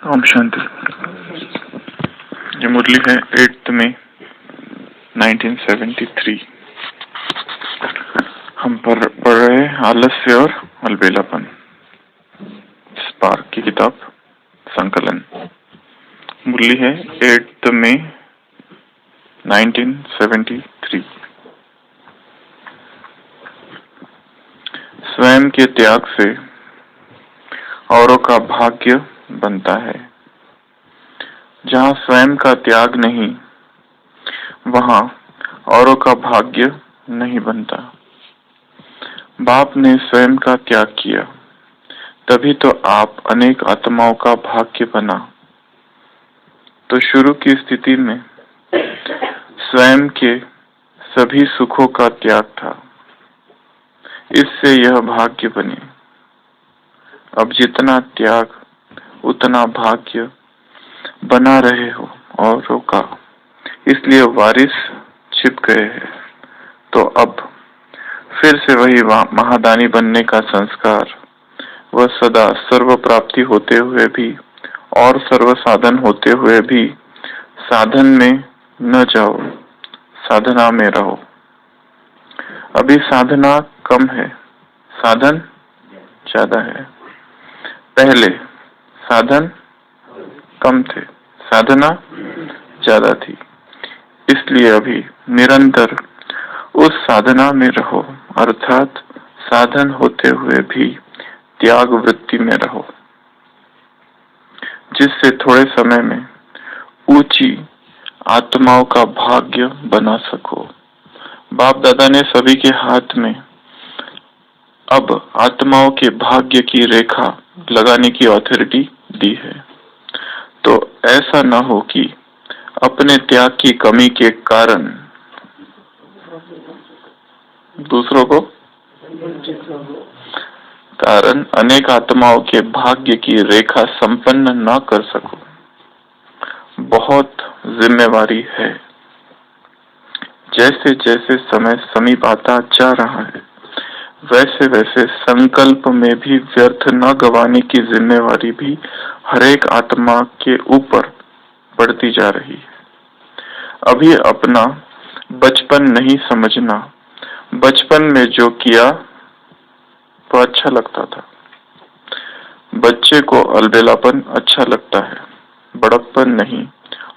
ओम शांति। ये मुरली है 8 मई 1973। हम पढ़ रहे हैं आलस्य और अलबेलापन, स्पार्क की किताब संकलन। मुरली है 8 मई 1973। स्वयं के त्याग से औरों का भाग्य बनता है। जहाँ स्वयं का त्याग नहीं, वहाँ औरों का भाग्य नहीं बनता। बाप ने स्वयं का त्याग किया, तभी तो आप अनेक आत्माओं का भाग्य बना। तो शुरू की स्थिति में स्वयं के सभी सुखों का त्याग था, इससे यह भाग्य बने। अब जितना त्याग उतना भाग्य बना रहे हो औरों का, इसलिए वारिस छिप गए हैं। तो अब फिर से वही महादानी बनने का संस्कार, वह सदा सर्व प्राप्ति होते हुए भी और सर्व साधन होते हुए भी साधन में न जाओ, साधना में रहो। अभी साधना कम है, साधन ज्यादा है। पहले साधन कम थे, साधना ज्यादा थी। इसलिए अभी निरंतर उस साधना में रहो, अर्थात साधन होते हुए भी त्याग वृत्ति में रहो, जिससे थोड़े समय में ऊंची आत्माओं का भाग्य बना सको। बाप दादा ने सभी के हाथ में अब आत्माओं के भाग्य की रेखा लगाने की ऑथोरिटी दी है। तो ऐसा न हो कि अपने त्याग की कमी के कारण दूसरों को अनेक आत्माओं के भाग्य की रेखा संपन्न न कर सको। बहुत जिम्मेवारी है। जैसे जैसे समय समीप आता जा रहा है, वैसे वैसे संकल्प में भी व्यर्थ न गवाने की जिम्मेवारी भी हरेक आत्मा के ऊपर बढ़ती जा रही है। अभी अपना बचपन नहीं समझना। बचपन में जो किया वो अच्छा लगता था। बच्चे को अलबेलापन अच्छा लगता है, बड़प्पन नहीं।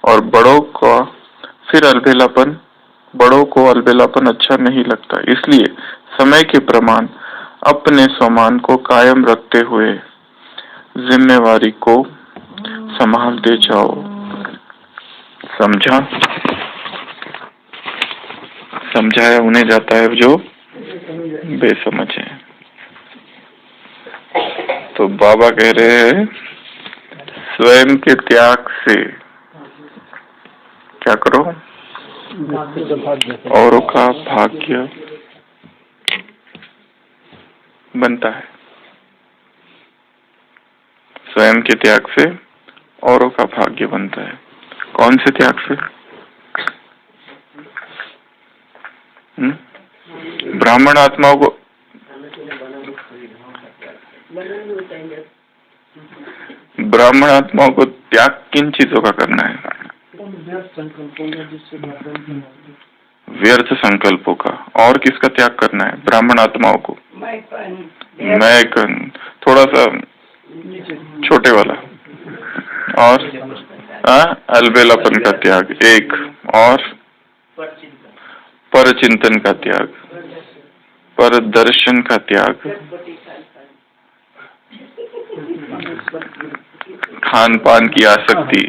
और बड़ों को अलबेलापन अच्छा नहीं लगता। इसलिए समय के प्रमाण अपने स्वमान को कायम रखते हुए जिम्मेवारी को संभालते जाओ। समझाया उन्हें जाता है जो बेसमझ है। तो बाबा कह रहे हैं, स्वयं के त्याग से क्या करो, औरों का भाग्य बनता है। स्वयं के त्याग से औरों का भाग्य बनता है। कौन से त्याग से? ब्राह्मण आत्माओं को त्याग किन चीजों का करना है? व्यर्थ संकल्पों का। और किसका त्याग करना है? ब्राह्मण आत्माओं को मैं थोड़ा सा छोटे वाला, और अलबेलापन का त्याग एक, और पर चिंतन का त्याग, पर दर्शन का त्याग, खान पान की आसक्ति,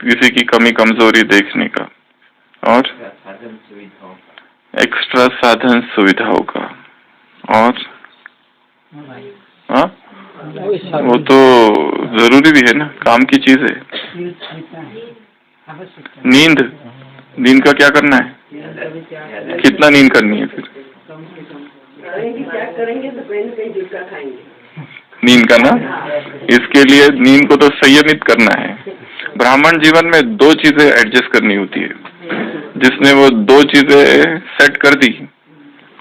किसी की कमी कमजोरी देखने का, और एक्स्ट्रा साधन सुविधाओं का। और वो तो जरूरी भी है ना, काम की चीज है। नींद का क्या करना है? कितना नींद करनी है? फिर नींद का ना, इसके लिए नींद को तो संयमित करना है। ब्राह्मण जीवन में दो चीजें एडजस्ट करनी होती है। जिसने वो दो चीजें सेट कर दी,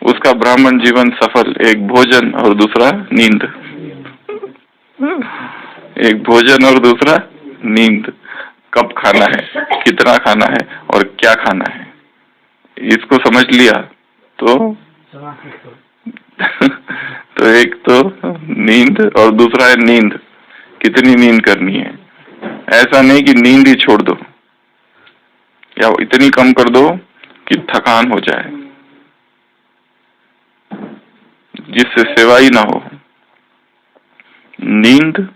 उसका ब्राह्मण जीवन सफल। एक भोजन और दूसरा नींद। एक भोजन और दूसरा नींद। कब खाना है, कितना खाना है और क्या खाना है, इसको समझ लिया तो तो एक तो नींद और दूसरा है नींद, कितनी नींद करनी है। ऐसा नहीं कि नींद ही छोड़ दो या इतनी कम कर दो कि थकान हो जाए, जिससे सेवा ही ना हो। नींद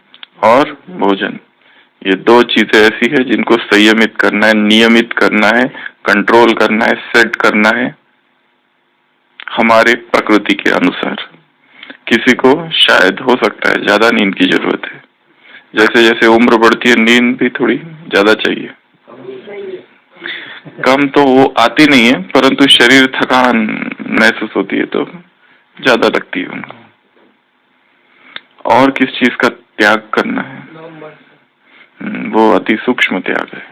और भोजन, ये दो चीजें ऐसी है जिनको संयमित करना है, नियमित करना है, कंट्रोल करना है, सेट करना है हमारे प्रकृति के अनुसार। किसी को शायद हो सकता है ज्यादा नींद की जरूरत है, जैसे जैसे उम्र बढ़ती है नींद भी थोड़ी ज्यादा चाहिए। कम तो वो आती नहीं है, परंतु शरीर थकान महसूस होती है तो ज्यादा लगती है उनको। और किस चीज का त्याग करना है, वो अति सूक्ष्म त्याग है।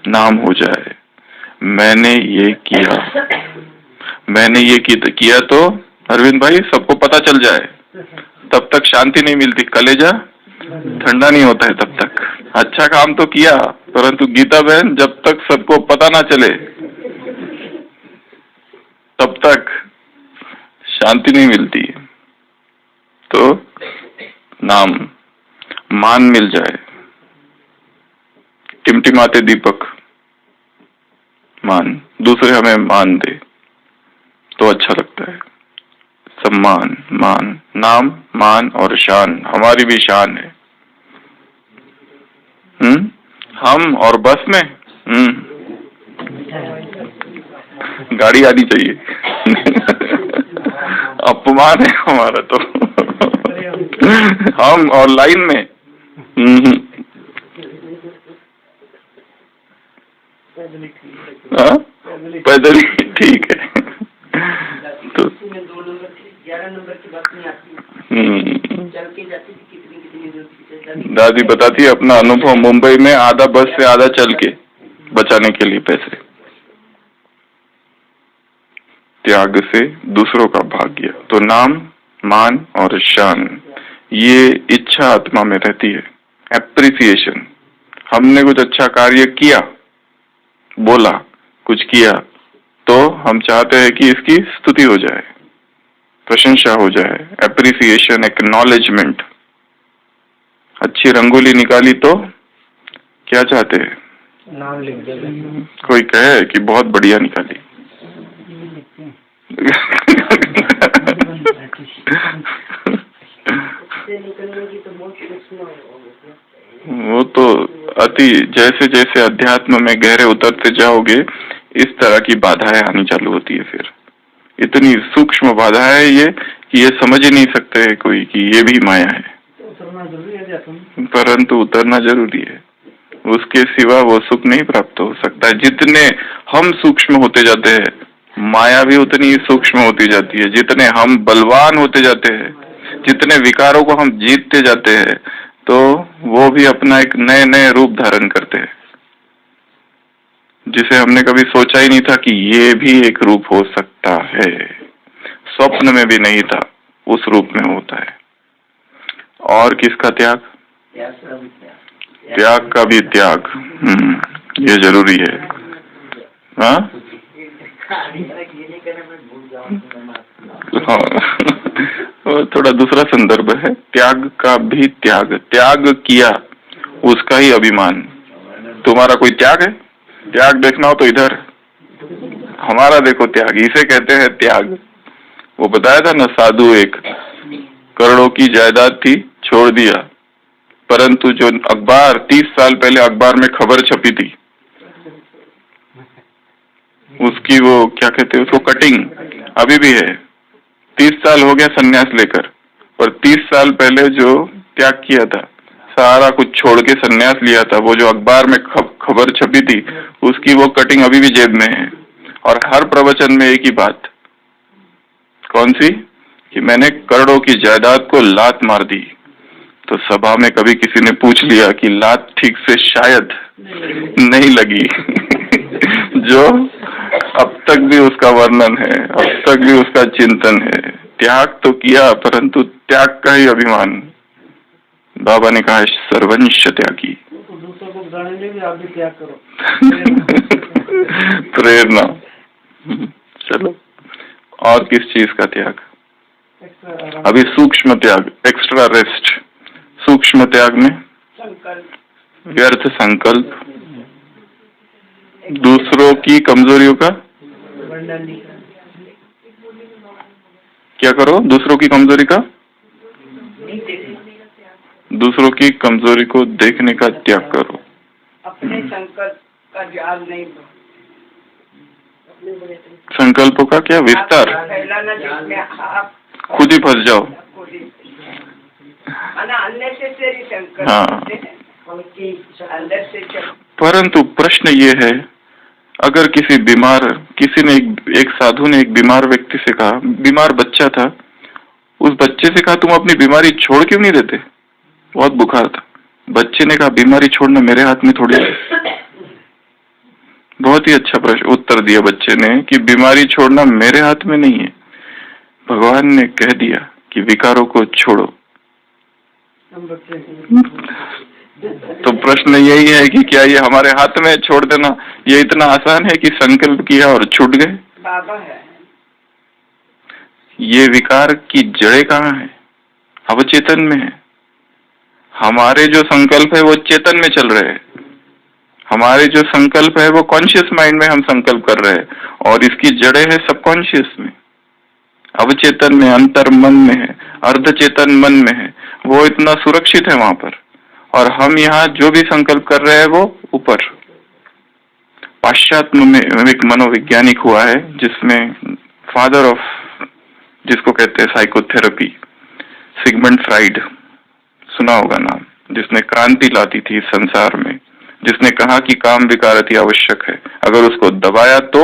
नाम हो जाए, मैंने ये किया, मैंने ये किया तो अरविंद भाई सबको पता चल जाए, तब तक शांति नहीं मिलती, कलेजा ठंडा नहीं होता है तब तक। अच्छा काम तो किया, परंतु गीता बहन जब तक सबको पता ना चले तब तक शांति नहीं मिलती है। तो नाम मान मिल जाए, टिमटिमाते दीपक मान, दूसरे हमें मान दे तो अच्छा लगता है। सम्मान, मान, नाम, मान और शान, हमारी भी शान है। हम और बस में गाड़ी आनी चाहिए। अपमान है हमारा तो। हम और लाइन में पैदल ठीक है। तो 11 नंबर की बात नहीं आती, चल के जाती थी कितनी दादी बताती है अपना अनुभव मुंबई में, आधा बस से आधा चल के, बचाने के लिए पैसे। त्याग से दूसरों का भाग्य। तो नाम, मान और शान, ये इच्छा आत्मा में रहती है। एप्रिसिएशन, हमने कुछ अच्छा कार्य किया, बोला, कुछ किया, तो हम चाहते हैं कि इसकी स्तुति हो जाए, प्रशंसा हो जाए। Appreciation, acknowledgement. अच्छी रंगोली निकाली तो क्या चाहते हैं, नाम लिख दे, कोई कहे कि बहुत बढ़िया निकाली। वो तो अति, जैसे जैसे अध्यात्म में गहरे उतरते जाओगे इस तरह की बाधाएं आनी चालू होती है। फिर इतनी सूक्ष्म बाधा है ये कि ये समझ ही नहीं सकते कोई कि ये भी माया है, परंतु उतरना जरूरी है। उसके सिवा वो सुख नहीं प्राप्त हो सकता है। जितने हम सूक्ष्म होते जाते हैं, माया भी उतनी ही सूक्ष्म होती जाती है। जितने हम बलवान होते जाते हैं, जितने विकारों को हम जीतते जाते हैं, तो वो भी अपना एक नए नए रूप धारण करते हैं, जिसे हमने कभी सोचा ही नहीं था कि ये भी एक रूप हो सकता है। स्वप्न में भी नहीं था, उस रूप में होता है। और किसका त्याग? त्याग का भी त्याग, ये जरूरी है। हाँ, थोड़ा दूसरा संदर्भ है। त्याग का भी त्याग, त्याग किया उसका ही अभिमान। तुम्हारा कोई त्याग है? त्याग देखना हो तो इधर, हमारा देखो त्याग, इसे कहते हैं त्याग। वो बताया था ना, साधु एक करोड़ों की जायदाद थी, छोड़ दिया, परंतु जो अखबार 30 साल पहले अखबार में खबर छपी थी, उसकी वो क्या कहते हैं उसको, कटिंग अभी भी है। 30 साल हो गया सन्यास लेकर, और 30 साल पहले जो त्याग किया था, सारा कुछ छोड़ के सन्यास लिया था, वो जो अखबार में खबर छपी थी, उसकी वो कटिंग अभी भी जेब में है। और हर प्रवचन में एक ही बात, कौन सी? कि मैंने करोड़ों की जायदाद को लात मार दी। तो सभा में कभी किसी ने पूछ लिया कि लात ठीक से शायद नहीं लगी। जो अब तक भी उसका वर्णन है, अब तक भी उसका चिंतन है। त्याग तो किया, परंतु त्याग का ही अभिमान। बाबा ने कहा सर्वंश त्यागी। दूसरों को बताने के लिए भी आप भी त्याग करो। प्रेरणा। चलो, और किस चीज का त्याग? अभी सूक्ष्म त्याग, एक्स्ट्रा रेस्ट। सूक्ष्म त्याग में व्यर्थ संकल्प, दूसरों की कमजोरियों का क्या करो? दूसरों की कमजोरी का, दूसरों की कमजोरी को देखने का त्याग करो। अपने संकल्प का जाल नहीं, संकल्पों का क्या विस्तार, खुद ही फंस जाओ। हाँ, परंतु प्रश्न ये है, अगर किसी ने एक साधु ने एक बीमार व्यक्ति से कहा, बीमार बच्चा था, उस बच्चे से कहा तुम अपनी बीमारी छोड़ क्यों नहीं देते? बहुत बुखार था। बच्चे ने कहा बीमारी छोड़ना मेरे हाथ में थोड़ी है। बहुत ही अच्छा प्रश्न उत्तर दिया बच्चे ने कि बीमारी छोड़ना मेरे हाथ में नहीं है, भगवान ने कह दिया कि विकारों को छोड़ो। तो प्रश्न यही है कि क्या ये हमारे हाथ में छोड़ देना ये इतना आसान है कि संकल्प किया और छूट गए? बाबा है। ये विकार की जड़ें कहाँ है? अवचेतन में है। हमारे जो संकल्प है वो चेतन में चल रहे हैं, हमारे जो संकल्प है वो कॉन्शियस माइंड में हम संकल्प कर रहे हैं, और इसकी जड़ें है सबकॉन्शियस में, अवचेतन में, अंतर मन में है, अर्धचेतन मन में है। वो इतना सुरक्षित है वहां पर, और हम यहाँ जो भी संकल्प कर रहे हैं वो ऊपर। पाश्चात्य में एक मनोवैज्ञानिक हुआ है जिसमें फादर ऑफ, जिसको कहते हैं साइकोथेरेपी, सिगमंड फ्राइड, सुना होगा नाम, जिसने क्रांति लाती थी इस संसार में, जिसने कहा कि काम विकार अति आवश्यक है, अगर उसको दबाया तो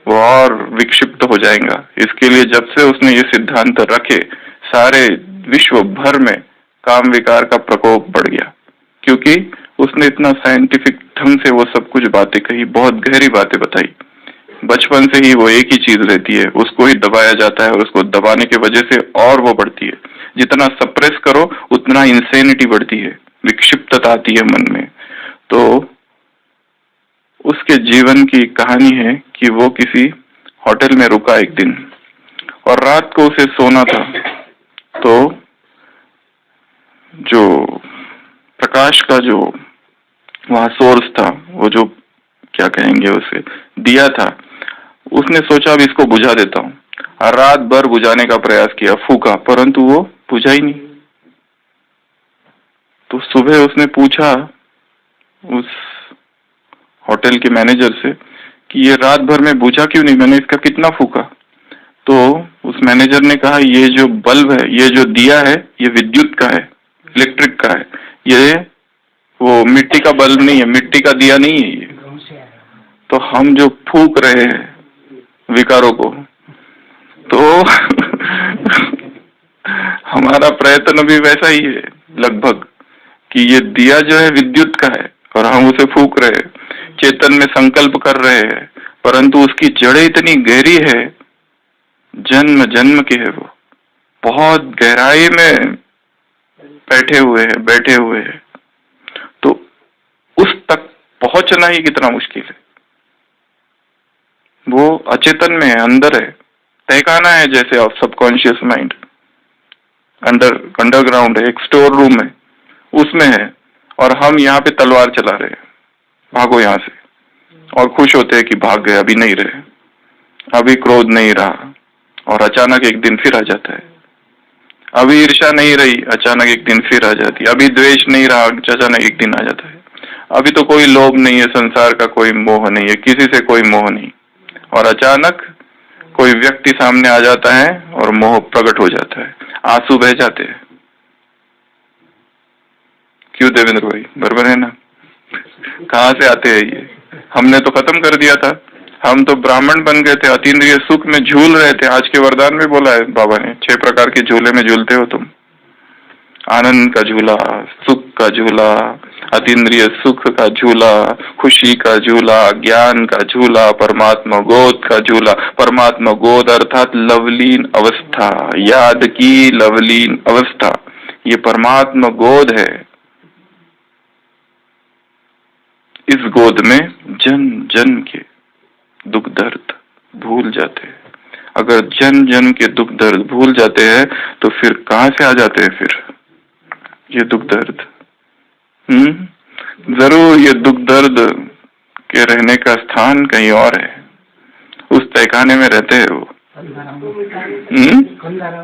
वो और विक्षिप्त हो जाएगा। इसके लिए जब से उसने ये सिद्धांत रखे, सारे विश्व भर में काम विकार का प्रकोप बढ़ गया, क्योंकि उसने इतना साइंटिफिक ढंग से वो सब कुछ बातें कही, बहुत गहरी बातें बताई। बचपन से ही वो एक ही चीज रहती है, उसको ही दबाया जाता है, और उसको दबाने की वजह से और वो बढ़ती है। जितना सप्रेस करो उतना इंसेनिटी बढ़ती है, विक्षिप्तता आती है मन में। तो उसके जीवन की कहानी है कि वो किसी होटल में रुका एक दिन, और रात को उसे सोना था, तो जो प्रकाश का जो वहां सोर्स था, वो जो क्या कहेंगे उसे, दिया था, उसने सोचा अब इसको बुझा देता हूँ, और रात भर बुझाने का प्रयास किया, फूका, परंतु वो बुझा ही नहीं। तो सुबह उसने पूछा उस होटल के मैनेजर से कि ये रात भर में बुझा क्यों नहीं, मैंने इसका कितना फूका? तो उस मैनेजर ने कहा ये जो बल्ब है, ये जो दिया है, ये विद्युत का है, इलेक्ट्रिक का है, ये वो मिट्टी का बल्ब नहीं है, मिट्टी का दिया नहीं है ये। तो हम जो फूक रहे हैं विकारों को, तो हमारा प्रयत्न भी वैसा ही है लगभग, कि ये दिया जो है विद्युत का है और हम उसे फूक रहे हैं, चेतन में संकल्प कर रहे हैं, परंतु उसकी जड़ें इतनी गहरी है, जन्म जन्म के है, वो बहुत गहराई में बैठे हुए हैं। तो उस तक पहुंचना ही कितना मुश्किल है। वो अचेतन में है, अंदर है, तहखाना है जैसे आप सबकॉन्शियस माइंड, अंडरग्राउंड है, एक स्टोर रूम है, उसमें है, और हम यहाँ पे तलवार चला रहे हैं, भागो यहाँ से, और खुश होते हैं कि भाग गए, अभी नहीं रहे, अभी क्रोध नहीं रहा, और अचानक एक दिन फिर आ जाता है। अभी ईर्ष्या नहीं रही, अचानक एक दिन फिर आ जाती है। अभी द्वेष नहीं रहा, अचानक एक दिन आ जाता है। अभी तो कोई लोभ नहीं है, संसार का कोई मोह नहीं है, किसी से कोई मोह नहीं, और अचानक कोई व्यक्ति सामने आ जाता है और मोह प्रकट हो जाता है, आंसू बह जाते हैं। क्यों देवेंद्र भाई, बराबर है ना? कहाँ से आते हैं ये? हमने तो खत्म कर दिया था, हम तो ब्राह्मण बन गए थे, अतीन्द्रिय सुख में झूल रहे थे। आज के वरदान में बोला है बाबा ने, 6 प्रकार के झूले में झूलते हो तुम, आनंद का झूला, सुख का झूला, अतीन्द्रिय सुख का झूला, खुशी का झूला, ज्ञान का झूला, परमात्मा गोद का झूला। परमात्मा गोद अर्थात लवलीन अवस्था, याद की लवलीन अवस्था, ये परमात्मा गोद है। इस गोद में जन्म जन्म के दुख दर्द भूल जाते हैं। अगर जन्म जन्म के दुख दर्द भूल जाते हैं तो फिर कहां से आ जाते हैं फिर ये दुख दर्द? जरूर ये दुख दर्द के रहने का स्थान कहीं और है। उस तहखाने में रहते हैं वो,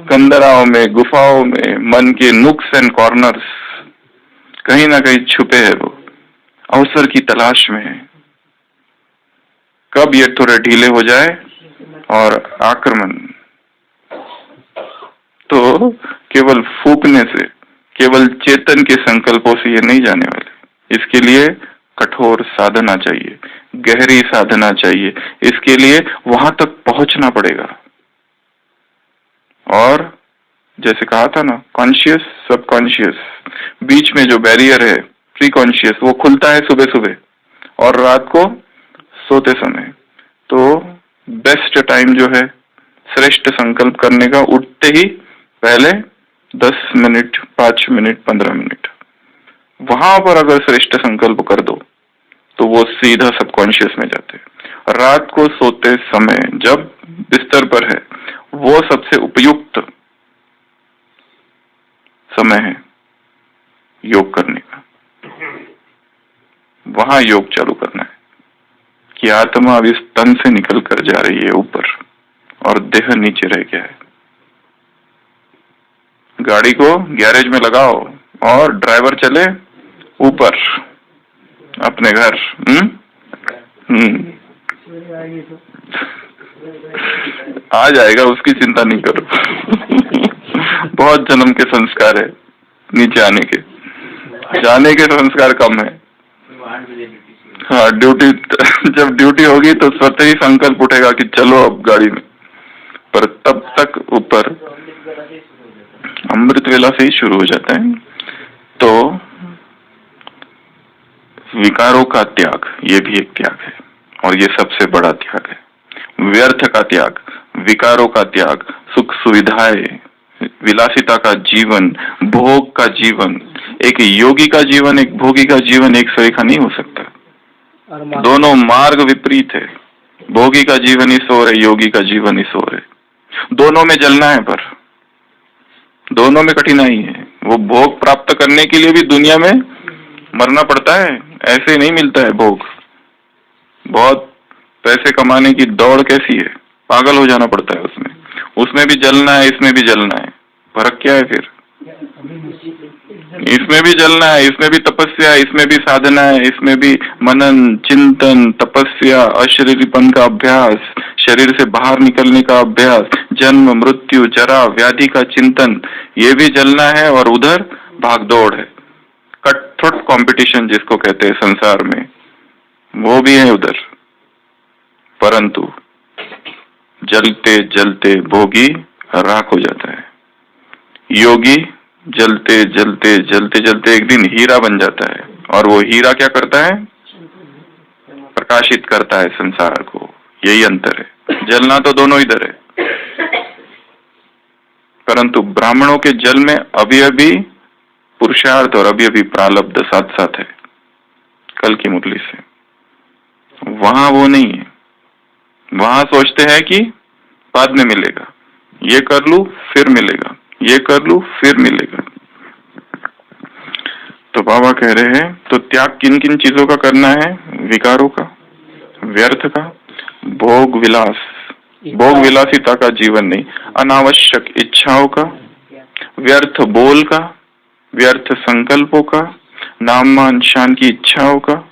कंदराओं में, गुफाओं में, मन के नुक्स एंड कॉर्नर्स, कहीं ना कहीं छुपे हैं वो, अवसर की तलाश में है। कब ये थोड़े ढीले हो जाए और आक्रमण, तो केवल फूकने से, केवल चेतन के संकल्पों से ये नहीं जाने वाले। इसके लिए कठोर साधना चाहिए, गहरी साधना चाहिए। इसके लिए वहां तक पहुंचना पड़ेगा। और जैसे कहा था ना, कॉन्शियस सबकॉन्शियस, बीच में जो बैरियर है प्री कॉन्शियस, वो खुलता है सुबह सुबह और रात को सोते समय। तो बेस्ट टाइम जो है श्रेष्ठ संकल्प करने का, उठते ही पहले 10 मिनट, 5 मिनट, 15 मिनट, वहां पर अगर श्रेष्ठ संकल्प कर दो तो वो सीधा सबकॉन्शियस में जाते हैं। रात को सोते समय जब बिस्तर पर है, वो सबसे उपयुक्त समय है योग करने का। वहां योग चालू करना है कि आत्मा अब इस तन से निकल कर जा रही है ऊपर और देह नीचे रह गया है। गाड़ी को गैरेज में लगाओ और ड्राइवर चले ऊपर अपने घर। आ जाएगा, उसकी चिंता नहीं करो। बहुत जन्म के संस्कार है नीचे आने के, जाने के संस्कार कम है। हाँ, ड्यूटी, जब ड्यूटी होगी तो स्वतः ही संकल्प उठेगा कि चलो अब गाड़ी में, पर तब तक ऊपर अमृत वेला से ही शुरू हो जाता है। तो विकारों का त्याग, ये भी एक त्याग है और ये सबसे बड़ा त्याग है। व्यर्थ का त्याग, विकारों का त्याग, सुख सुविधाएं, विलासिता का जीवन, भोग का जीवन। एक योगी का जीवन, एक भोगी का जीवन एक सरीखा नहीं हो सकता। दोनों मार्ग विपरीत है। भोगी का जीवन ही सो है, योगी का जीवन ही सो है। दोनों में जलना है, पर दोनों में कठिनाई है। वो भोग प्राप्त करने के लिए भी दुनिया में मरना पड़ता है, ऐसे नहीं मिलता है भोग। बहुत पैसे कमाने की दौड़ कैसी है, पागल हो जाना पड़ता है उसमें। उसमें भी जलना है, इसमें भी जलना है। फर्क क्या है फिर? इसमें भी जलना है, इसमें भी तपस्या, इसमें भी साधना है, इसमें भी मनन, चिंतन, तपस्या, अशरीरीपन का अभ्यास, शरीर से बाहर निकलने का अभ्यास, जन्म मृत्यु जरा व्याधि का चिंतन, ये भी जलना है। और उधर भागदौड़ है, कठोर कंपटीशन जिसको कहते हैं संसार में, वो भी है उधर। परंतु जलते जलते भोगी राख हो जाता है, योगी जलते जलते जलते जलते एक दिन हीरा बन जाता है। और वो हीरा क्या करता है? प्रकाशित करता है संसार को। यही अंतर है। जलना तो दोनों इधर है, परंतु ब्राह्मणों के जल में अभी अभी पुरुषार्थ और अभी अभी प्रारब्ध साथ साथ है, कल की मुरली से। वहां वो नहीं है। वहां सोचते हैं कि बाद में मिलेगा, ये कर लूं फिर मिलेगा, ये कर लूं फिर मिलेगा। तो बाबा कह रहे हैं, तो त्याग किन किन चीजों का करना है? विकारों का, व्यर्थ का, भोग विलास, भोग विलासिता का जीवन नहीं, अनावश्यक इच्छाओं का, व्यर्थ बोल का, व्यर्थ संकल्पों का, नाम मान शान की इच्छाओं का,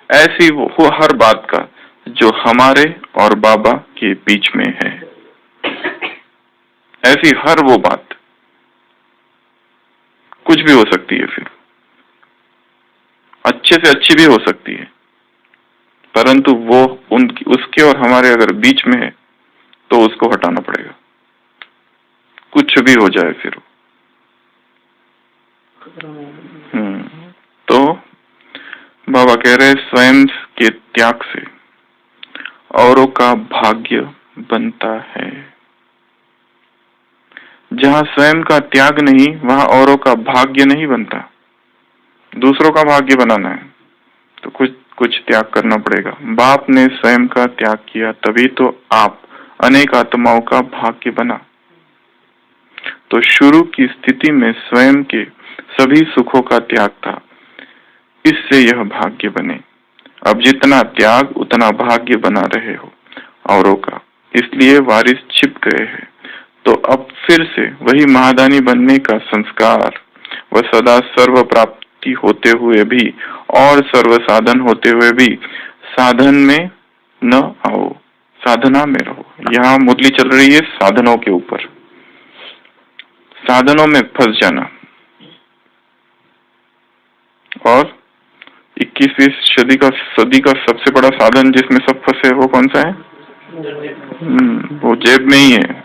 ऐसी वो हर बात का जो हमारे और बाबा के बीच में है। ऐसी हर वो बात, कुछ भी हो सकती है, फिर अच्छे से अच्छी भी हो सकती है, परंतु वो उनकी, उसके और हमारे अगर बीच में है तो उसको हटाना पड़ेगा, कुछ भी हो जाए फिर। तो बाबा कह रहे स्वयं के त्याग से औरों का भाग्य बनता है। जहाँ स्वयं का त्याग नहीं, वहां औरों का भाग्य नहीं बनता। दूसरों का भाग्य बनाना है तो कुछ त्याग करना पड़ेगा। बाप ने स्वयं का त्याग किया, तभी तो आप अनेक आत्माओं का भाग्य बना। तो शुरू की स्थिति में स्वयं के सभी सुखों का त्याग था, इससे यह भाग्य बने। अब जितना त्याग उतना भाग्य बना रहे हो औरों का, इसलिए वारिस छिप गए हैं। तो अब फिर से वही महादानी बनने का संस्कार व सदा सर्व प्राप्ति होते हुए भी और सर्व साधन होते हुए भी साधन में न आओ, साधना में रहो। यहाँ मुरली चल रही है साधनों के ऊपर, साधनों में फंस जाना। और 21वीं सदी का सबसे बड़ा साधन जिसमें सब फंसे वो कौन सा है? वो जेब में ही है,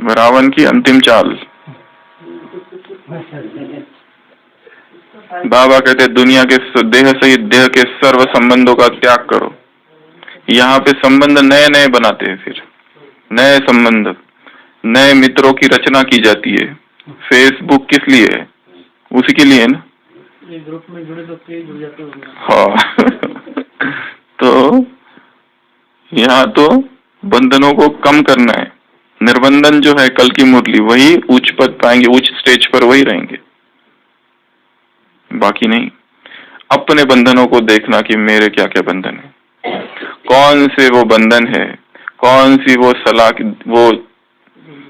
रावण की अंतिम चाल। बाबा कहते दुनिया के देह सहित देह के सर्व संबंधों का त्याग करो। यहाँ पे संबंध नए नए बनाते हैं, फिर नए संबंध, नए मित्रों की रचना की जाती है। फेसबुक किस लिए है? उसी के लिए है ना, ये ग्रुप में जुड़े तो जुड़ जाते होंगे। हाँ तो यहाँ तो बंधनों को कम करना है। निर्बंधन जो है कल की मुरली, वही उच्च पद पाएंगे, उच्च स्टेज पर वही रहेंगे, बाकी नहीं। अपने बंधनों को देखना कि मेरे क्या क्या बंधन है, कौन से वो बंधन है, कौन सी वो वो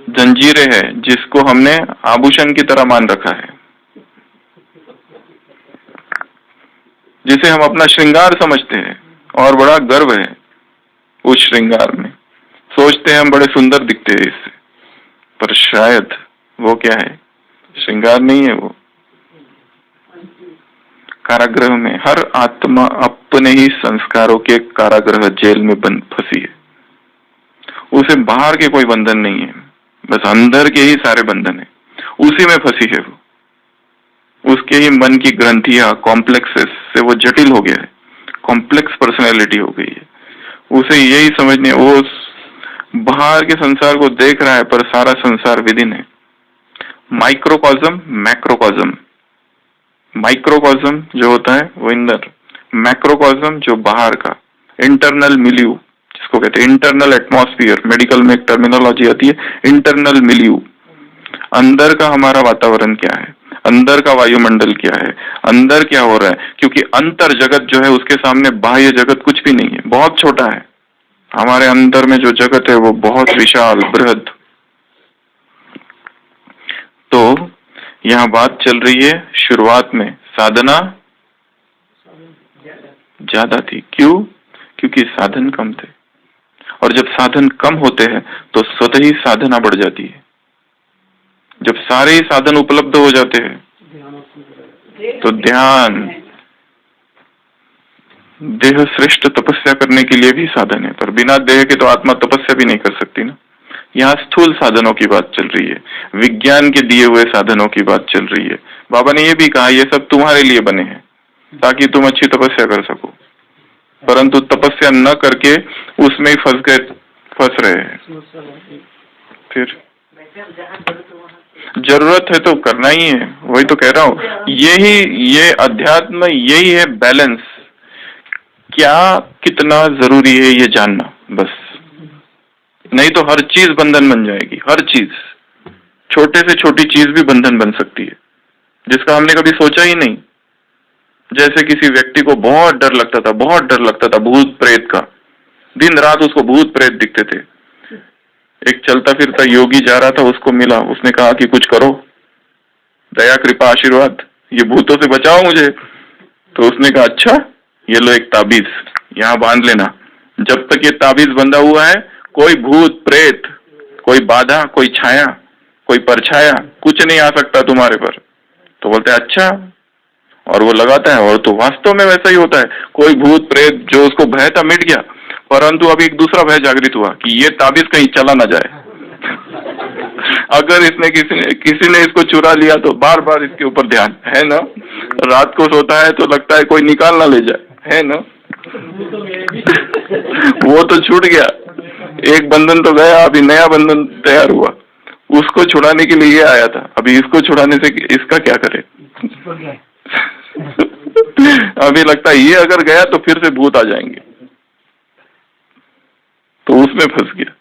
जंजीरें है जिसको हमने आभूषण की तरह मान रखा है, जिसे हम अपना श्रृंगार समझते हैं और बड़ा गर्व है उस श्रृंगार में। सोचते हैं हम बड़े सुंदर दिखते हैं इससे, पर शायद वो क्या है? श्रृंगार नहीं है, वो कारागृह में। हर आत्मा अपने ही संस्कारों के कारागृह जेल में बंद फंसी है। उसे बाहर के कोई बंधन नहीं है, बस अंदर के ही सारे बंधन है, उसी में फंसी है वो। उसके ही मन की ग्रंथियां कॉम्प्लेक्सेस से वो जटिल हो गया है, कॉम्प्लेक्स पर्सनैलिटी हो गई है। उसे यही समझने, वो बाहर के संसार को देख रहा है पर सारा संसार विदिन है। माइक्रोकॉज्म, मैक्रोकॉज्म। माइक्रोकॉज्म जो होता है वो अंदर, मैक्रोकॉज्म जो बाहर का, इंटरनल मिल्यू जिसको कहते हैं, इंटरनल एटमॉस्फेयर। मेडिकल में एक टर्मिनोलॉजी आती है इंटरनल मिल्यू। अंदर का हमारा वातावरण क्या है, अंदर का वायुमंडल क्या है, अंदर क्या हो रहा है। क्योंकि अंतर जगत जो है उसके सामने बाह्य जगत कुछ भी नहीं है, बहुत छोटा है। हमारे अंदर में जो जगत है वो बहुत विशाल बृहद। तो यहाँ बात चल रही है, शुरुआत में साधना ज्यादा थी। क्यों? क्योंकि साधन कम थे, और जब साधन कम होते हैं तो स्वतः ही साधना बढ़ जाती है। जब सारे ही साधन उपलब्ध हो जाते हैं तो ध्यान, देह श्रेष्ठ तपस्या करने के लिए भी साधन है, पर बिना देह के तो आत्मा तपस्या भी नहीं कर सकती ना। यहाँ स्थूल साधनों की बात चल रही है, विज्ञान के दिए हुए साधनों की बात चल रही है। बाबा ने ये भी कहा ये सब तुम्हारे लिए बने हैं ताकि तुम अच्छी तपस्या कर सको, परंतु तपस्या न करके उसमें ही फंस रहे हैं। फिर जरूरत है तो करना ही है, वही तो कह रहा हूँ। ये अध्यात्म यही है, बैलेंस। क्या कितना जरूरी है ये जानना, बस। नहीं तो हर चीज बंधन बन जाएगी, हर चीज, छोटे से छोटी चीज भी बंधन बन सकती है जिसका हमने कभी सोचा ही नहीं। जैसे किसी व्यक्ति को बहुत डर लगता था भूत प्रेत का, दिन रात उसको भूत प्रेत दिखते थे। एक चलता फिरता योगी जा रहा था, उसको मिला, उसने कहा कि कुछ करो, दया कृपा आशीर्वाद, ये भूतों से बचाओ मुझे। तो उसने कहा अच्छा, ये लो एक ताबीज, यहाँ बांध लेना। जब तक ये ताबीज बंधा हुआ है कोई भूत प्रेत, कोई बाधा, कोई छाया, कोई परछाया कुछ नहीं आ सकता तुम्हारे पर। तो बोलते हैं अच्छा, और वो लगाता है, और तो वास्तव में वैसा ही होता है। कोई भूत प्रेत जो उसको भय था मिट गया, परंतु अभी एक दूसरा भय जागृत हुआ कि ये ताबीज कहीं चला ना जाए। अगर इसने किसी ने इसको चुरा लिया तो बार बार इसके ऊपर ध्यान है ना। रात को सोता है तो लगता है कोई निकाल ना ले जाए, है ना। वो तो छूट गया, एक बंधन तो गया, अभी नया बंधन तैयार हुआ। उसको छुड़ाने के लिए ये आया था, अभी इसको छुड़ाने से इसका क्या करे? अभी लगता है ये अगर गया तो फिर से भूत आ जाएंगे, तो उसमें फंस गया।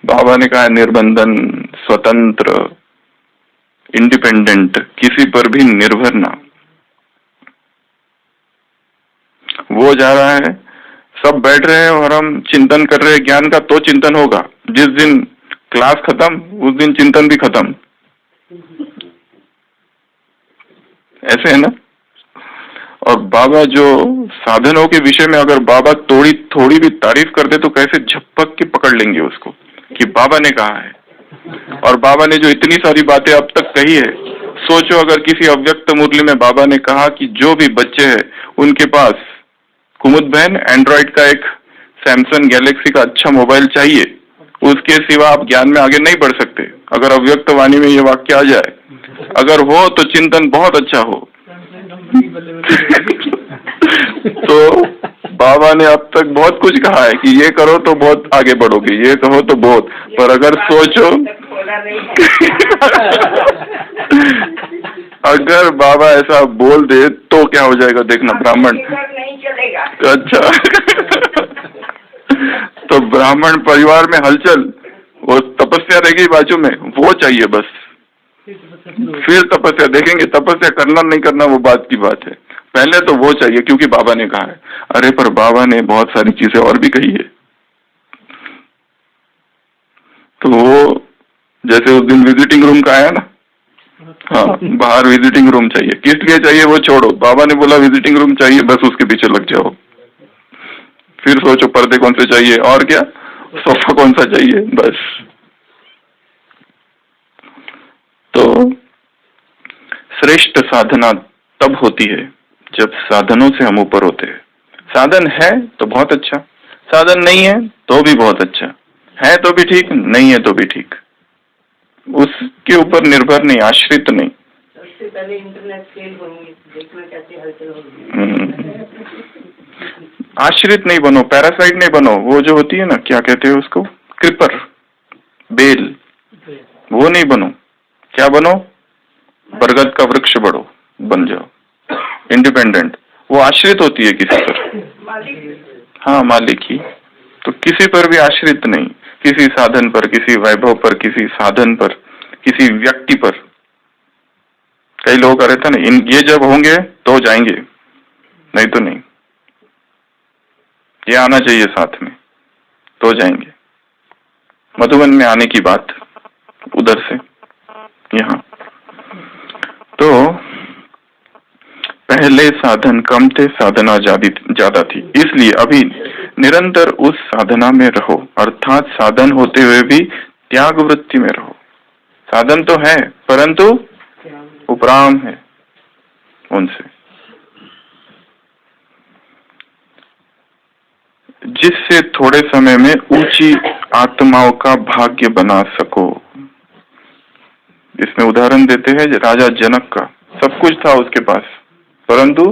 बाबा ने कहा निर्बंधन, स्वतंत्र, इंडिपेंडेंट, किसी पर भी निर्भर ना। वो जा रहा है, सब बैठ रहे हैं और हम चिंतन कर रहे हैं ज्ञान का, तो चिंतन होगा। जिस दिन क्लास खत्म उस दिन चिंतन भी खत्म, ऐसे है ना। और बाबा जो साधनों के विषय में अगर बाबा थोड़ी भी तारीफ कर दे तो कैसे झपक के पकड़ लेंगे उसको कि बाबा ने कहा है। और बाबा ने जो इतनी सारी बातें अब तक कही है, सोचो अगर किसी अव्यक्त मुरली में बाबा ने कहा कि जो भी बच्चे हैं उनके पास कुमुद बहन एंड्रॉइड का एक सैमसंग गैलेक्सी का अच्छा मोबाइल चाहिए, उसके सिवा आप ज्ञान में आगे नहीं बढ़ सकते। अगर अव्यक्त वाणी में ये वाक्य आ जाए, अगर हो तो चिंतन बहुत अच्छा हो। तो बाबा ने अब तक बहुत कुछ कहा है कि ये करो तो बहुत आगे बढ़ोगे, ये कहो तो बहुत, पर अगर सोचो अगर बाबा ऐसा बोल दे तो क्या हो जाएगा देखना, ब्राह्मण नहीं चलेगा। अच्छा तो ब्राह्मण परिवार में हलचल, वो तपस्या रहेगी बाजू में, वो चाहिए बस, फिर तपस्या देखेंगे। तपस्या करना नहीं करना वो बात की बात है, पहले तो वो चाहिए क्योंकि बाबा ने कहा है। अरे पर बाबा ने बहुत सारी चीजें और भी कही है। तो वो जैसे उस दिन विजिटिंग रूम का आया ना, हाँ बाहर विजिटिंग रूम चाहिए, किस लिए चाहिए वो छोड़ो, बाबा ने बोला विजिटिंग रूम चाहिए, बस उसके पीछे लग जाओ। फिर सोचो पर्दे कौन से चाहिए और क्या, सोफा कौन सा चाहिए, बस। तो श्रेष्ठ साधना तब होती है जब साधनों से हम ऊपर होते हैं। साधन है तो बहुत अच्छा, साधन नहीं है तो भी बहुत अच्छा, है तो भी ठीक, नहीं है तो भी ठीक, उसके ऊपर निर्भर नहीं, आश्रित नहीं। सबसे पहले इंटरनेट फेल करूंगी, देखना कैसे हलचल होगी। आश्रित नहीं बनो, पैरासाइट नहीं बनो। वो जो होती है ना, क्या कहते हैं उसको, क्रिपर, बेल, वो नहीं बनो। क्या बनो, बरगद का वृक्ष बन जाओ, इंडिपेंडेंट। वो आश्रित होती है किसी पर, हाँ मालिक ही। तो किसी पर भी आश्रित नहीं, किसी साधन पर, किसी वैभव पर, किसी साधन पर, किसी व्यक्ति पर। कई लोग कह रहे थे ना, ये जब होंगे तो जाएंगे, नहीं तो नहीं, ये आना चाहिए साथ में तो जाएंगे। मधुबन में आने की बात, उधर से यहाँ। तो पहले साधन कम थे, साधना ज्यादा थी, इसलिए अभी निरंतर उस साधना में रहो, अर्थात साधन होते हुए भी त्याग वृत्ति में रहो। साधन तो है परंतु उपराम है उनसे, जिससे थोड़े समय में ऊंची आत्माओं का भाग्य बना सको। इसमें उदाहरण देते हैं राजा जनक का। सब कुछ था उसके पास, परंतु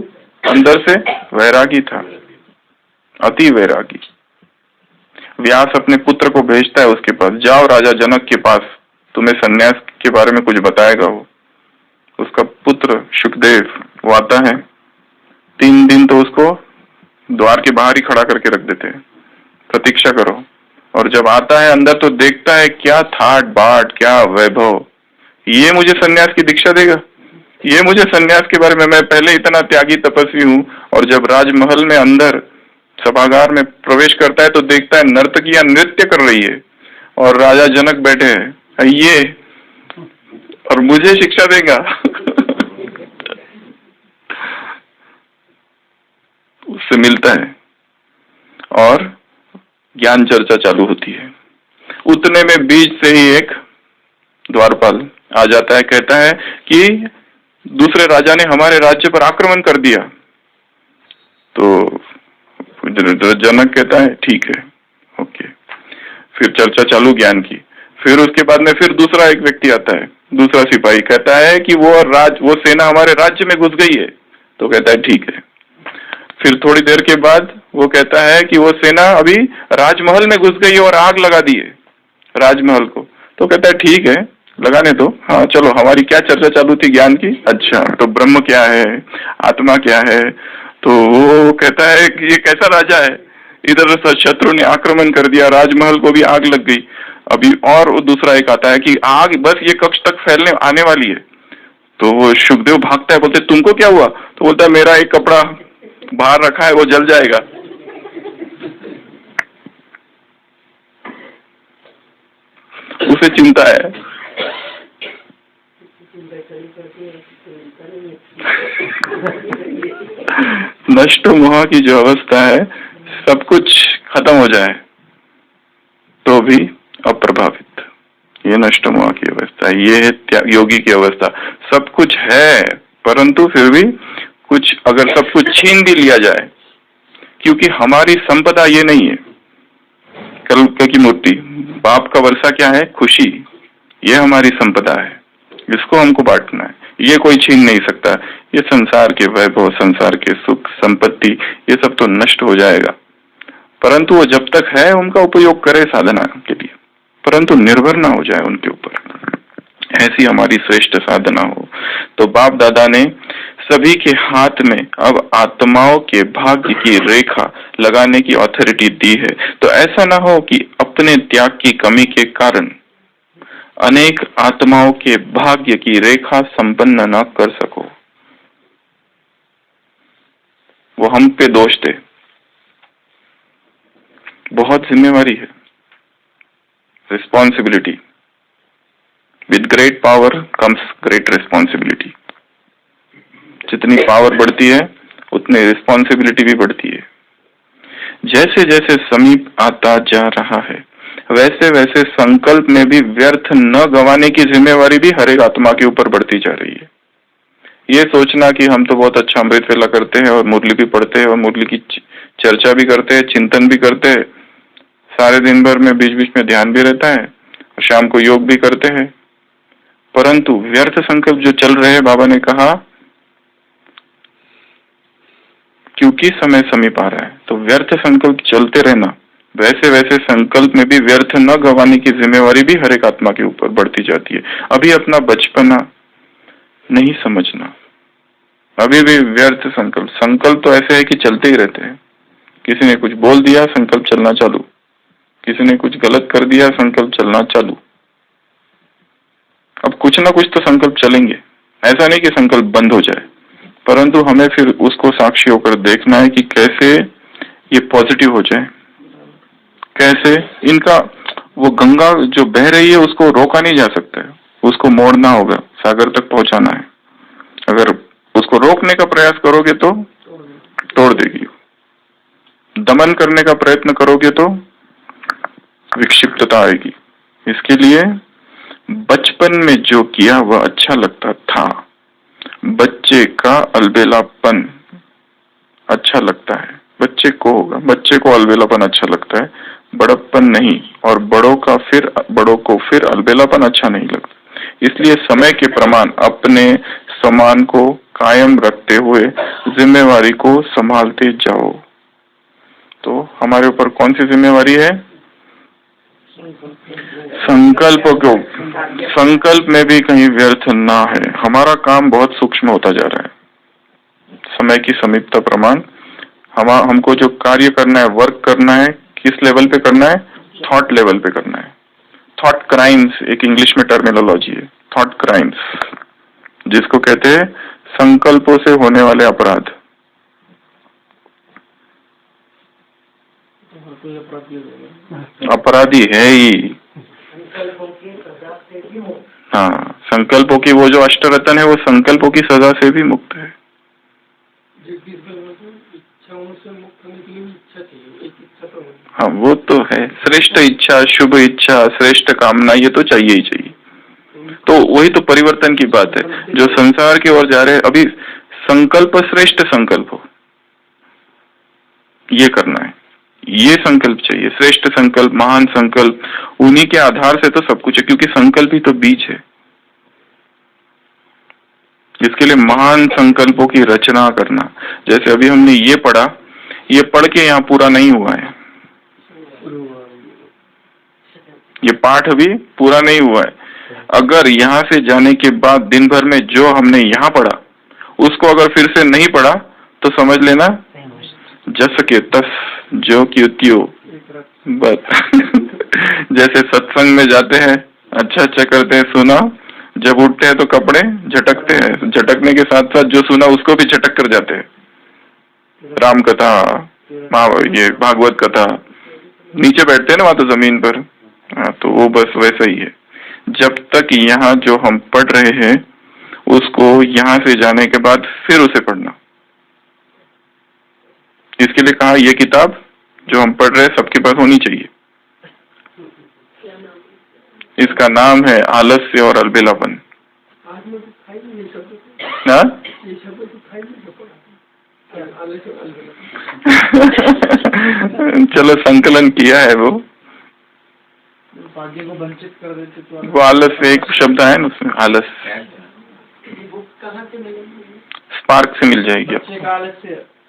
अंदर से वैरागी था, अति वैरागी। व्यास अपने पुत्र को भेजता है उसके पास, जाओ राजा जनक के पास, तुम्हें सन्यास के बारे में कुछ बताएगा वो। उसका पुत्र शुकदेव वो आता है, 3 दिन तो उसको द्वार के बाहर ही खड़ा करके रख देते हैं, प्रतीक्षा करो। और जब आता है अंदर तो देखता है क्या ठाट बाट, क्या वैभव, ये मुझे सन्यास की दीक्षा देगा, ये मुझे सन्यास के बारे में, मैं पहले इतना त्यागी तपस्वी हूँ। और जब राजमहल में अंदर सभागार में प्रवेश करता है तो देखता है नर्तकियां नृत्य कर रही है और राजा जनक बैठे हैं, ये और मुझे शिक्षा देगा। उससे मिलता है और ज्ञान चर्चा चालू होती है। उतने में बीच से ही एक द्वारपाल आ जाता है, कहता है कि दूसरे राजा ने हमारे राज्य पर आक्रमण कर दिया। तो जनक कहता है ठीक है, ओके। फिर चर्चा चालू ज्ञान की। फिर उसके बाद में फिर दूसरा एक व्यक्ति आता है, दूसरा सिपाही, कहता है कि वो सेना हमारे राज्य में घुस गई है। तो कहता है ठीक है। फिर थोड़ी देर के बाद वो कहता है कि वो सेना अभी राजमहल में घुस गई है और आग लगा दी है राजमहल को। तो कहता है ठीक है, लगाने दो। हाँ चलो, हमारी क्या चर्चा चालू थी? ज्ञान की। अच्छा, तो ब्रह्म क्या है, आत्मा क्या है? तो वो कहता है कि ये कैसा राजा है, इधर शत्रु ने आक्रमण कर दिया, राजमहल को भी आग लग गई। अभी और दूसरा एक आता है कि आग बस ये कक्ष तक फैलने आने वाली है। तो वो सुखदेव भागता है, बोलते तुमको क्या हुआ? तो बोलता है मेरा एक कपड़ा बाहर रखा है, वो जल जाएगा। उसे चिंता है। नष्ट मोह की जो अवस्था है, सब कुछ खत्म हो जाए तो भी अप्रभावित, ये नष्ट मोह की अवस्था, ये है योगी की अवस्था। सब कुछ है परंतु फिर भी कुछ, अगर सब कुछ छीन भी लिया जाए, क्योंकि हमारी संपदा ये नहीं है। कल की मूर्ति, बाप का वर्षा क्या है? खुशी, ये हमारी संपदा है, इसको हमको बांटना है, ये कोई छीन नहीं सकता। ये संसार के वैभव, संसार के सुख, संपत्ति, ये सब तो नष्ट हो जाएगा, परंतु वो जब तक है उनका उपयोग करे साधना के लिए, परंतु निर्भर ना हो जाए उनके ऊपर, ऐसी हमारी श्रेष्ठ साधना हो। तो बाप दादा ने सभी के हाथ में अब आत्माओं के भाग्य की रेखा लगाने की अथॉरिटी दी है। तो ऐसा ना हो कि अपने त्याग की कमी के कारण अनेक आत्माओं के भाग्य की रेखा संपन्न न कर सको, वो हम पे दोष दे। बहुत जिम्मेवारी है, responsibility. With great power comes great responsibility. जितनी पावर बढ़ती है उतनी रिस्पॉन्सिबिलिटी भी बढ़ती है। जैसे जैसे समीप आता जा रहा है, वैसे वैसे संकल्प में भी व्यर्थ न गंवाने की जिम्मेवारी भी हर एक आत्मा के ऊपर बढ़ती जा रही है। ये सोचना कि हम तो बहुत अच्छा अमृत वेला करते हैं और मुरली भी पढ़ते हैं और मुरली की चर्चा भी करते हैं, चिंतन भी करते हैं, सारे दिन भर में बीच बीच में ध्यान भी रहता है और शाम को योग भी करते हैं, परंतु व्यर्थ संकल्प जो चल रहे हैं, बाबा ने कहा क्योंकि समय समीप आ रहा है, तो व्यर्थ संकल्प चलते रहना, वैसे वैसे संकल्प में भी व्यर्थ न गंवाने की जिम्मेवारी भी हर एक आत्मा के ऊपर बढ़ती जाती है। अभी अपना बचपना नहीं समझना, अभी भी व्यर्थ संकल्प तो ऐसे है कि चलते ही रहते हैं। किसी ने कुछ बोल दिया, संकल्प चलना चालू, किसी ने कुछ गलत कर दिया, संकल्प चलना चालू। अब कुछ ना कुछ तो संकल्प चलेंगे, ऐसा नहीं कि संकल्प बंद हो जाए, परंतु हमें फिर उसको साक्षी होकर देखना है कि कैसे ये पॉजिटिव हो जाए, कैसे इनका वो गंगा जो बह रही है उसको रोका नहीं जा सकता है, उसको मोड़ना होगा, सागर तक पहुंचाना है। अगर उसको रोकने का प्रयास करोगे तो तोड़ देगी, दमन करने का प्रयत्न करोगे तो विक्षिप्तता आएगी। इसके लिए बचपन में जो किया वह अच्छा लगता था, बच्चे का अलबेलापन अच्छा लगता है, बच्चे को होगा, बच्चे को अलबेलापन अच्छा लगता है, बड़प्पन नहीं, और बड़ों को फिर अलबेलापन अच्छा नहीं लगता। इसलिए समय के प्रमाण अपने समान को कायम रखते हुए जिम्मेवारी को संभालते जाओ। तो हमारे ऊपर कौन सी जिम्मेवारी है? संकल्प में भी कहीं व्यर्थ ना है। हमारा काम बहुत सूक्ष्म होता जा रहा है समय की समीपता प्रमाण। हमको जो कार्य करना है, वर्क करना है, किस लेवल पे करना है? थॉट लेवल पे करना है। थॉट क्राइम्स एक इंग्लिश में टर्मिनोलॉजी है, थॉट क्राइम्स, जिसको कहते हैं संकल्पों से होने वाले अपराध। अपराधी है ही। हाँ, संकल्पों की वो जो अष्टरत्न है वो संकल्पों की सजा से भी मुक्त है। हाँ, वो तो है, श्रेष्ठ इच्छा, शुभ इच्छा, श्रेष्ठ कामना, ये तो चाहिए ही चाहिए। तो वही तो परिवर्तन की बात है, जो संसार की ओर जा रहे हैं। अभी संकल्प श्रेष्ठ संकल्प हो, ये करना है, ये संकल्प चाहिए, श्रेष्ठ संकल्प, महान संकल्प, उन्हीं के आधार से तो सब कुछ है, क्योंकि संकल्प ही तो बीज है। इसके लिए महान संकल्पों की रचना करना। जैसे अभी हमने ये पढ़ा, ये पढ़ के यहाँ पूरा नहीं हुआ है, ये पाठ अभी पूरा नहीं हुआ है। अगर यहाँ से जाने के बाद दिन भर में जो हमने यहाँ पढ़ा उसको अगर फिर से नहीं पढ़ा तो समझ लेना जस के तस जो की त्यो बस। जैसे सत्संग में जाते हैं, अच्छा करते हैं, सुना, जब उठते हैं तो कपड़े झटकते हैं, झटकने के साथ साथ जो सुना उसको भी झटक कर जाते हैं। राम कथा, ये भागवत कथा, नीचे बैठते हैं ना वहां तो जमीन पर। हाँ, तो वो बस वैसा ही है। जब तक यहाँ जो हम पढ़ रहे हैं उसको यहाँ से जाने के बाद फिर उसे पढ़ना। इसके लिए कहा ये किताब जो हम पढ़ रहे हैं सबके पास होनी चाहिए। इसका नाम है आलस्य और अलबेलापन। हाँ? चलो संकलन किया है वो भाग्य को वंचित कर देते तो वो आलस्य एक शब्द है ना उसमें, आलस्य स्पार्क से मिल जाएगी आपको।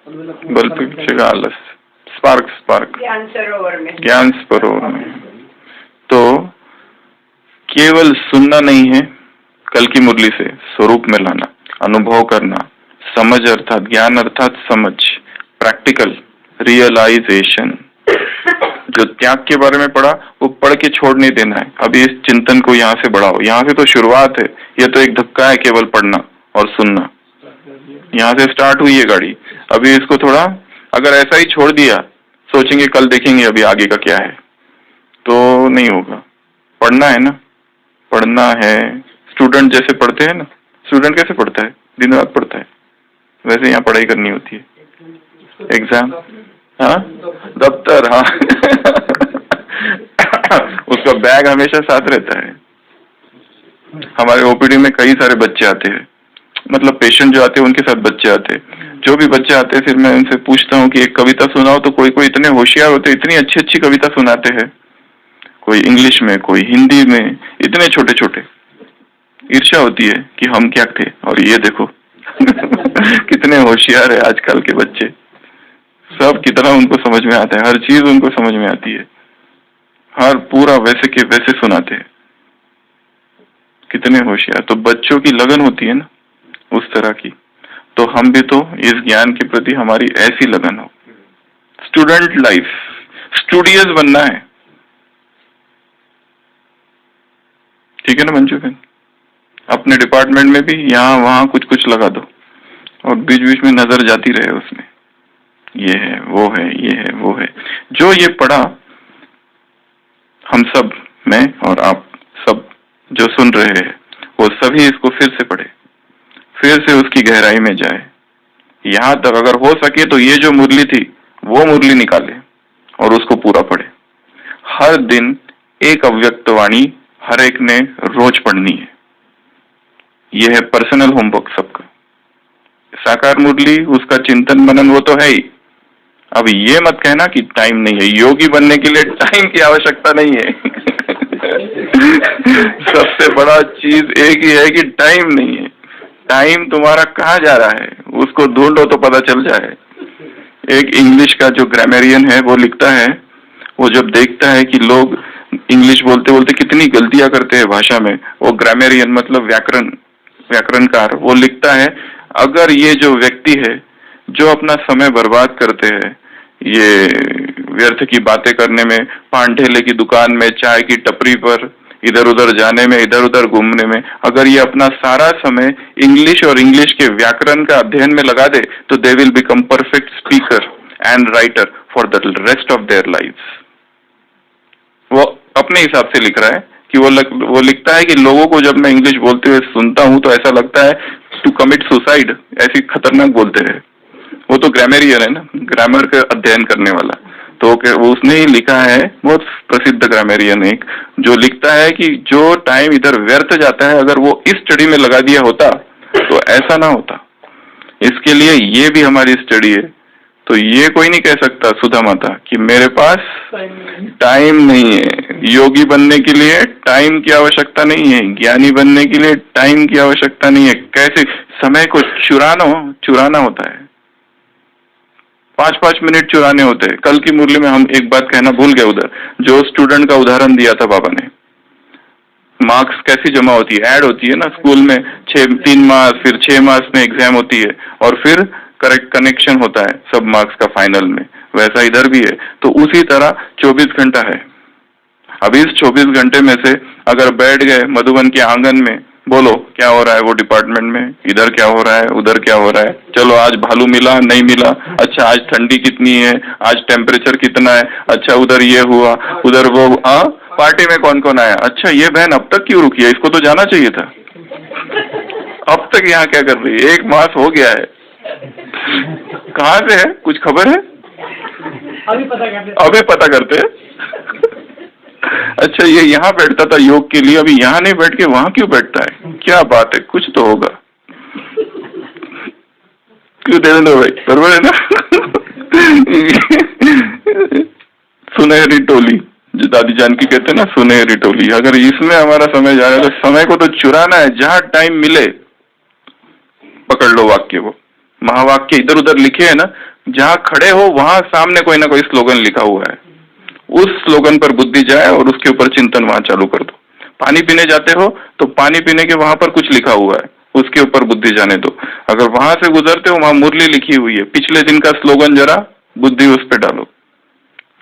बल पे पीछे का आलस्य, स्पार्क ज्ञान सरोवर में। तो केवल सुनना नहीं है, कल की मुरली से स्वरूप में लाना, अनुभव करना, समझ अर्थात ज्ञान अर्थात समझ, प्रैक्टिकल रियलाइजेशन। जो त्याग के बारे में पढ़ा वो पढ़ के छोड़ नहीं देना है। अभी इस चिंतन को यहाँ से बढ़ाओ, यहाँ से तो शुरुआत है, ये तो एक धक्का है केवल पढ़ना और सुनना। यहाँ से स्टार्ट हुई है गाड़ी। अभी इसको थोड़ा अगर ऐसा ही छोड़ दिया, सोचेंगे कल देखेंगे अभी आगे का क्या है, तो नहीं होगा। पढ़ना है ना, पढ़ना है। स्टूडेंट जैसे पढ़ते हैं ना, स्टूडेंट कैसे पढ़ता है, दिन रात पढ़ता है, वैसे यहाँ पढ़ाई करनी होती है। एग्जाम, हाँ, दफ्तर, हाँ। उसका बैग हमेशा साथ रहता है। हमारे ओपीडी में कई सारे बच्चे आते हैं, मतलब पेशेंट जो आते हैं उनके साथ बच्चे आते हैं। जो भी बच्चे आते हैं फिर मैं उनसे पूछता हूँ कि एक कविता सुनाओ, तो कोई कोई इतने होशियार होते हैं, इतनी अच्छी अच्छी कविता सुनाते हैं, कोई इंग्लिश में, कोई हिंदी में, इतने छोटे छोटे। ईर्ष्या होती है कि हम क्या थे और ये देखो कितने होशियार है आजकल के बच्चे। सब कितना उनको समझ में आता है, हर चीज उनको समझ में आती है, हर पूरा वैसे के वैसे सुनाते हैं, कितने होशियार। तो बच्चों की लगन होती है ना उस तरह की, तो हम भी तो इस ज्ञान के प्रति हमारी ऐसी लगन हो। स्टूडेंट लाइफ, स्टूडियस बनना है, ठीक है ना मंजू बहन? अपने डिपार्टमेंट में भी यहाँ वहाँ कुछ कुछ लगा दो और बीच बीच में नजर जाती रहे उसमें, ये है वो है, ये है वो है। जो ये पढ़ा हम सब, मैं और आप सब जो सुन रहे हैं, वो सभी इसको फिर से पढ़े, फिर से उसकी गहराई में जाए। यहाँ तक अगर हो सके तो ये जो मुरली थी वो मुरली निकाले और उसको पूरा पढ़े। हर दिन एक अव्यक्त वाणी हर एक ने रोज पढ़नी है। यह है पर्सनल होमवर्क सबका। साकार मुरली, उसका चिंतन मनन वो तो है ही। अब ये मत कहना कि टाइम नहीं है। योगी बनने के लिए टाइम की आवश्यकता नहीं है। सबसे बड़ा चीज एक ही है कि टाइम नहीं है। टाइम तुम्हारा कहाँ जा रहा है उसको ढूंढो तो पता चल जाए। एक इंग्लिश का जो ग्रामेरियन है वो लिखता है, वो जब देखता है कि लोग इंग्लिश बोलते बोलते कितनी गलतियां करते हैं भाषा में, वो ग्रामेरियन मतलब व्याकरणकार, वो लिखता है अगर ये जो व्यक्ति है जो अपना समय बर्बाद करते हैं ये व्यर्थ की बातें करने में, पान ठेले की दुकान में, चाय की टपरी पर इधर उधर जाने में, इधर उधर घूमने में, अगर ये अपना सारा समय इंग्लिश और इंग्लिश के व्याकरण का अध्ययन में लगा दे तो they will become perfect speaker and writer for the rest of their lives. वो अपने हिसाब से लिख रहा है कि वो लिखता है कि लोगों को जब मैं इंग्लिश बोलते हुए सुनता हूं तो ऐसा लगता है टू कमिट सुसाइड, ऐसी खतरनाक बोलते हैं। वो तो ग्रामेरियन है ना, ग्रामर का अध्ययन करने वाला। तो वो उसने ही लिखा है, बहुत प्रसिद्ध ग्रामेरियन एक, जो लिखता है कि जो टाइम इधर व्यर्थ जाता है अगर वो इस स्टडी में लगा दिया होता तो ऐसा ना होता। इसके लिए ये भी हमारी स्टडी है। तो ये कोई नहीं कह सकता सुधा माता कि मेरे पास टाइम नहीं है। योगी बनने के लिए टाइम की आवश्यकता नहीं है, ज्ञानी बनने के लिए टाइम की आवश्यकता नहीं है। कैसे समय को चुराना होता है। 5-5 मिनट चुराने होते हैं। कल की मुरली में हम एक बात कहना भूल गए उधर, जो स्टूडेंट का उदाहरण दिया था बाबा ने। मार्क्स कैसी जमा होती है, ऐड होती है ना स्कूल में, 3 मार्क्स, फिर 6 मार्क्स में एग्जाम होती है, और फिर करेक्ट कनेक्शन होता है सब मार्क्स का फाइनल में। वैसा इधर भी है। तो उसी तरह 24 घंटा है। अब इस 24 घंटे में से अगर बैठ गए मधुबन के आंगन में, बोलो क्या हो रहा है वो डिपार्टमेंट में, इधर क्या हो रहा है, उधर क्या हो रहा है, चलो आज भालू मिला नहीं मिला, अच्छा आज ठंडी कितनी है, आज टेम्परेचर कितना है, अच्छा उधर ये हुआ, उधर वो, हाँ पार्टी में कौन कौन आया, अच्छा ये बहन अब तक क्यों रुकी है, इसको तो जाना चाहिए था, अब तक यहाँ क्या कर रही है, 1 मास हो गया है, कहाँ से है, कुछ खबर है? अभी पता करते हैं। अच्छा ये यहाँ बैठता था योग के लिए, अभी यहाँ नहीं बैठ के वहां क्यों बैठता है, क्या बात है, कुछ तो होगा। क्यों देवेंद्र भाई, बराबर है ना? सुनहरी टोली, जो दादी जानकी कहते हैं ना, सुनहरी टोली, अगर इसमें हमारा समय जा रहा है तो समय को तो चुराना है। जहां टाइम मिले पकड़ लो वाक्य को। महावाक्य इधर उधर लिखे है ना, जहां खड़े हो वहां सामने कोई ना कोई स्लोगन लिखा हुआ है, उस स्लोगन पर बुद्धि जाए और उसके ऊपर चिंतन वहां चालू कर दो। पानी पीने जाते हो तो पानी पीने के वहां पर कुछ लिखा हुआ है, उसके ऊपर बुद्धि जाने दो। अगर वहां से गुजरते हो वहां मुरली लिखी हुई है, पिछले दिन का स्लोगन जरा बुद्धि उस पे डालो।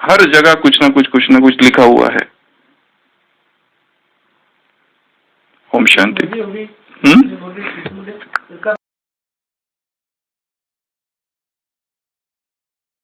हर जगह कुछ ना कुछ लिखा हुआ है। ओम शांति।